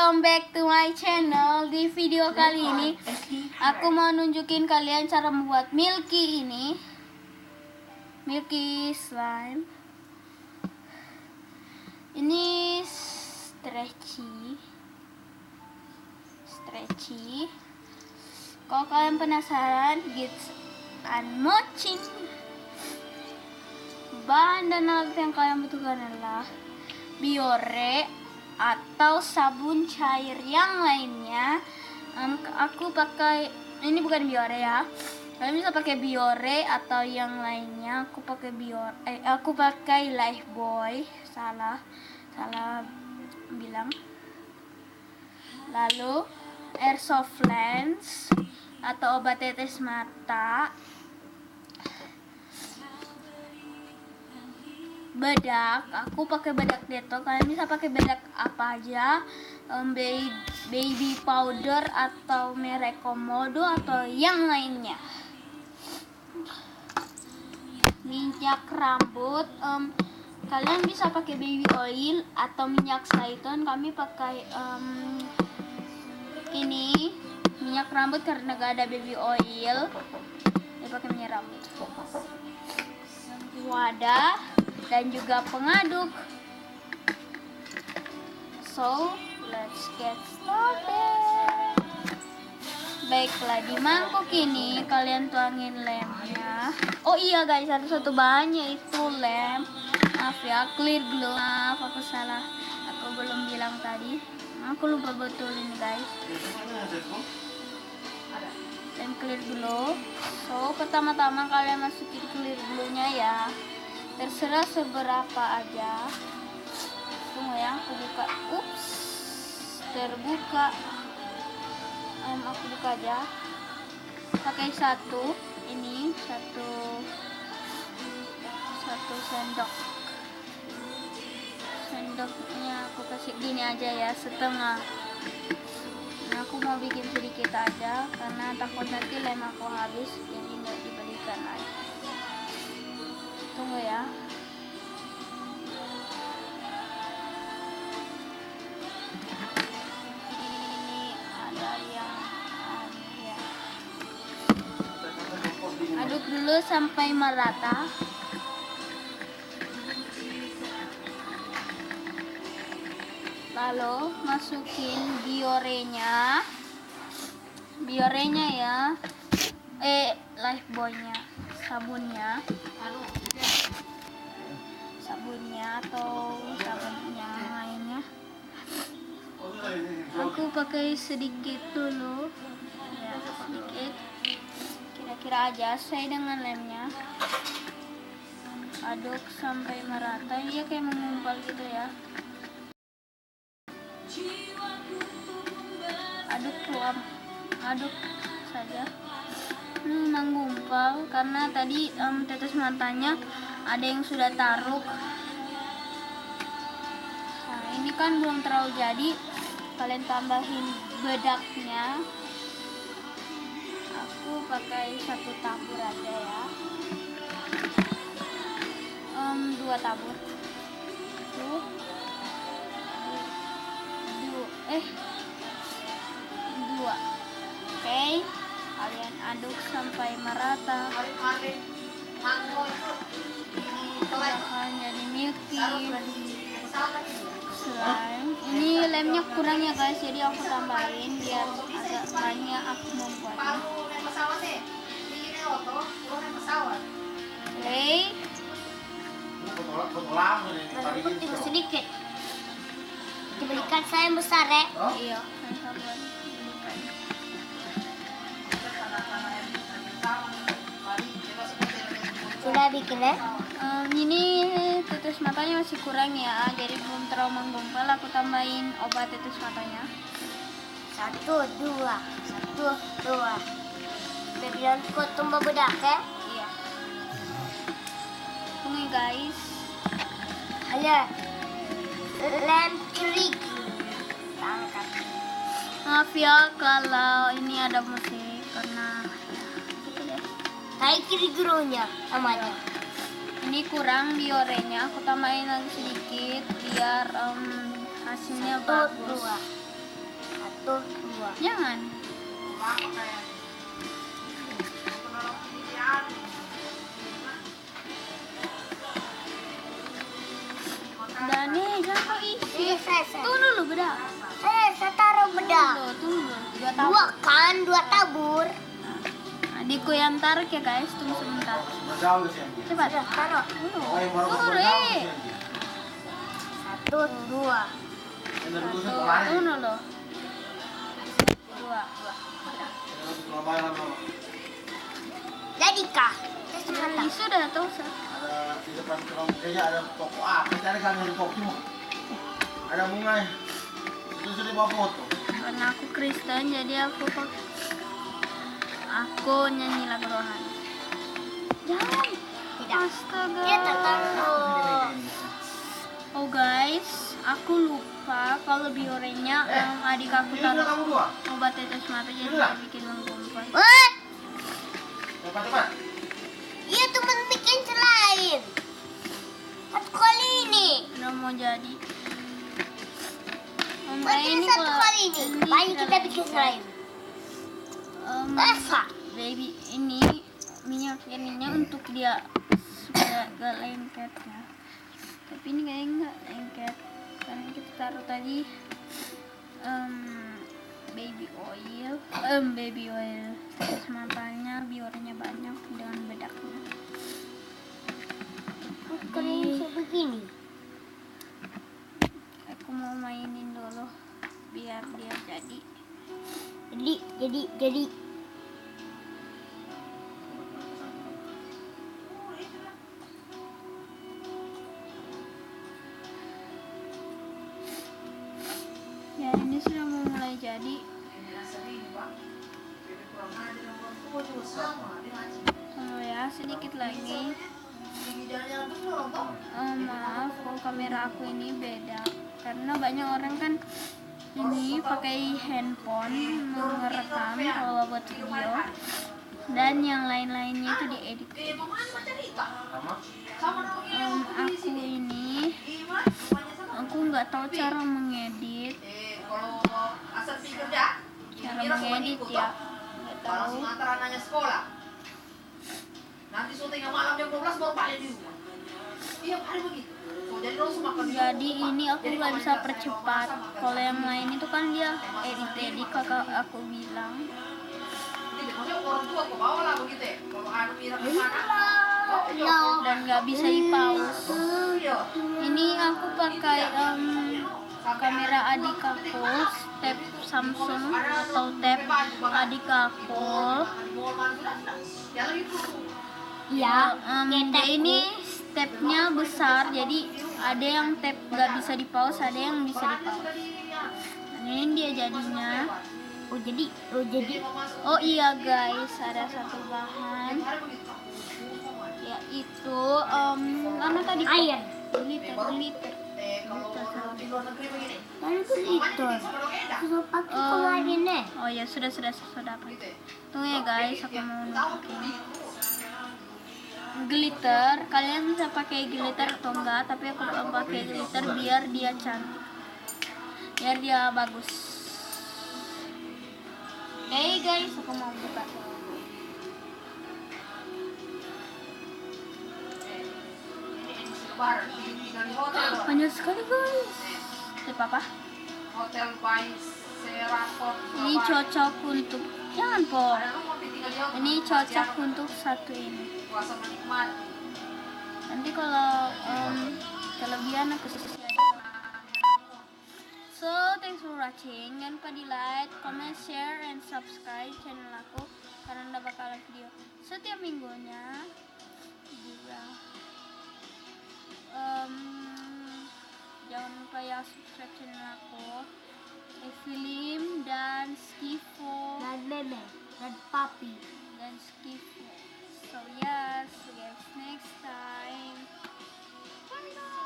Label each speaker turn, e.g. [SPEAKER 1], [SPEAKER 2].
[SPEAKER 1] welcome back to my channel. Di video kali ini aku mau nunjukin kalian cara membuat milky ini. Milky slime. Ini stretchy. Kalau kalian penasaran, get unboxing. Bahan dan alat yang kalian butuhkan adalah biore atau sabun cair yang lainnya. Aku pakai ini, bukan biore ya. Kalian bisa pakai biore atau yang lainnya. Aku pakai Lifebuoy. Salah bilang. Lalu airsoft lens atau obat tetes mata. Bedak, aku pakai bedak Dayoh. Kalian bisa pakai bedak apa aja, baby powder atau merek komodo atau yang lainnya. Minyak rambut, kalian bisa pakai baby oil atau minyak zaitun. Kami pakai ini minyak rambut karena gak ada baby oil. Dia pakai minyak rambut. Wadah dan juga pengaduk. So, let's get started. Baiklah, di mangkuk ini kalian tuangin lemnya. Oh iya guys, satu bahannya itu lem. Maaf ya, clear glue. Maaf, aku salah. Aku belum bilang tadi. Aku lupa betul ini guys. Lem clear glue. So, pertama-tama kalian masukin clear glue-nya ya. Terserah seberapa aja. Tunggu ya, aku buka. Ups, terbuka. Aku buka aja. Pakai satu. Ini satu sendok. Sendoknya aku kasih gini aja ya, setengah. Nah, aku mau bikin sedikit aja karena takut nanti lem aku habis, jadi nggak dibelikan lagi. Tunggu ya. Ini ada yang ya. Aduk dulu sampai merata. Lalu masukin biorenya ya. Lifebuoy-nya, sabunnya atau sabun yang lainnya. Aku pakai sedikit dulu ya, sedikit, kira-kira aja sesuai dengan lemnya. Aduk sampai merata. Dia kayak mengumpal gitu ya. Aduk saja. Menggumpal karena tadi tetes matanya ada yang sudah taruh. Nah, ini kan belum terlalu jadi. Kalian tambahin bedaknya. Aku pakai 1 tabur aja ya. 2 tabur. Dua. Oke. Kalian aduk sampai merata. Bahan jadi milky slime. Ini lemnya kurang ya guys, jadi aku tambahin biar agak banyak aku membuatnya. Oke. Sedikit. Dibelikan saya yang besar ya. Iya. Sudah bikin ya? Ini tetes matanya masih kurang ya, jadi belum terlalu menggumpal. Aku tambahin obat tetes matanya. 1, 2. Biar kuat tumbuh bedak ya? Iya. Tunggu guys. Ayo. Lem kiri. Angkat. Maaf ya kalau ini ada musik karena gitu deh. Kayak kiri gurunya namanya. Ini kurang biorenya, aku tambahin lagi sedikit biar hasilnya bagus.
[SPEAKER 2] 1, 2.
[SPEAKER 1] Jangan. Udah nih, jangan kau isi. Tunggu dulu bedah.
[SPEAKER 2] Saya taruh bedah.
[SPEAKER 1] Tunggu.
[SPEAKER 2] 2 kan, 2 tabur.
[SPEAKER 1] Adikku yang tarik ya guys, tunggu sebentar. Cepat.
[SPEAKER 2] Taruh.
[SPEAKER 1] Tunggu deh.
[SPEAKER 2] 1, 2.
[SPEAKER 1] Tunggu dulu. 2.
[SPEAKER 2] Jadikah?
[SPEAKER 1] Sudah tahu sah.
[SPEAKER 3] Di depan kayaknya ada toko apa? Cari kan dari toko. Ada bunga. Itu sudah bawa foto.
[SPEAKER 1] Karena aku Kristen jadi aku nyanyi lagu rohani. Jangan.
[SPEAKER 2] Tidak.
[SPEAKER 1] Astaga.
[SPEAKER 2] Dia tertaruh.
[SPEAKER 1] Oh guys, aku lupa kalau biorenya adik aku
[SPEAKER 3] Ini
[SPEAKER 1] taruh
[SPEAKER 3] kamu dua.
[SPEAKER 1] obat tetes mata jadi dia bikin menggumpal.
[SPEAKER 2] Wah,
[SPEAKER 3] Cepat.
[SPEAKER 2] iya teman bikin selain. Satu kali ini.
[SPEAKER 1] Udah mau jadi.
[SPEAKER 2] Bikin satu kali ini. Bayi kita bikin selain. Masa?
[SPEAKER 1] Baby ini minyak ininya untuk dia supaya gak lengket ya. Tapi ini kayaknya nggak lengket karena kita taruh tadi baby oil sematanya biornya banyak dengan bedaknya.
[SPEAKER 2] Kalau bisa begini.
[SPEAKER 1] Aku mau mainin dulu biar dia jadi.
[SPEAKER 2] Jadi.
[SPEAKER 1] Ya ini sudah mau mulai jadi. Oh ya sedikit lagi. Maaf kalau kamera aku ini beda karena banyak orang kan ini pakai handphone merekam kalau buat video dan yang lain-lainnya itu diedit. Aku nggak tahu cara mengedit ya nggak tahu.
[SPEAKER 4] Nanti syuting malam jam 12 baru balik di rumah. Iya, hari begitu.
[SPEAKER 1] Jadi ini aku nggak bisa percepat. Kalau yang lain itu kan dia edit kakak aku bilang. Dan nggak bisa di pause. Ini aku pakai kamera adik aku, tab Samsung atau tab adik aku.
[SPEAKER 2] Ya,
[SPEAKER 1] Dia ini tabnya besar, jadi ada yang tab nggak bisa di pause, ada yang bisa di pause. Dan ini dia jadinya. Oh iya guys, ada satu bahan yaitu mana tadi?
[SPEAKER 2] Air.
[SPEAKER 1] Glitter.
[SPEAKER 2] Lalu itu sudah pakai kemarin nih.
[SPEAKER 1] Oh ya sudah pakai. Tunggu ya guys, aku mau nunjukin. Glitter, kalian bisa pakai glitter atau enggak, tapi aku mau pakai glitter biar dia cantik, biar dia bagus. Oke guys, aku mau buka. Banyak sekali guys. Tip apa?
[SPEAKER 4] Hotel by Seraton.
[SPEAKER 1] Ini cocok untuk jangan po. Ini cocok untuk satu ini.
[SPEAKER 4] Puasa menikmati.
[SPEAKER 1] Nanti kalau kelebihan aku So thanks for watching. Jangan lupa di like, comment, share, and subscribe channel aku karena ada bakalan video setiap minggunya. Juga jangan lupa ya subscribe channel aku, film dan skivo
[SPEAKER 2] Dan meme, dan papi.
[SPEAKER 1] dan skivo. So yes, see you guys next time. Bye bye.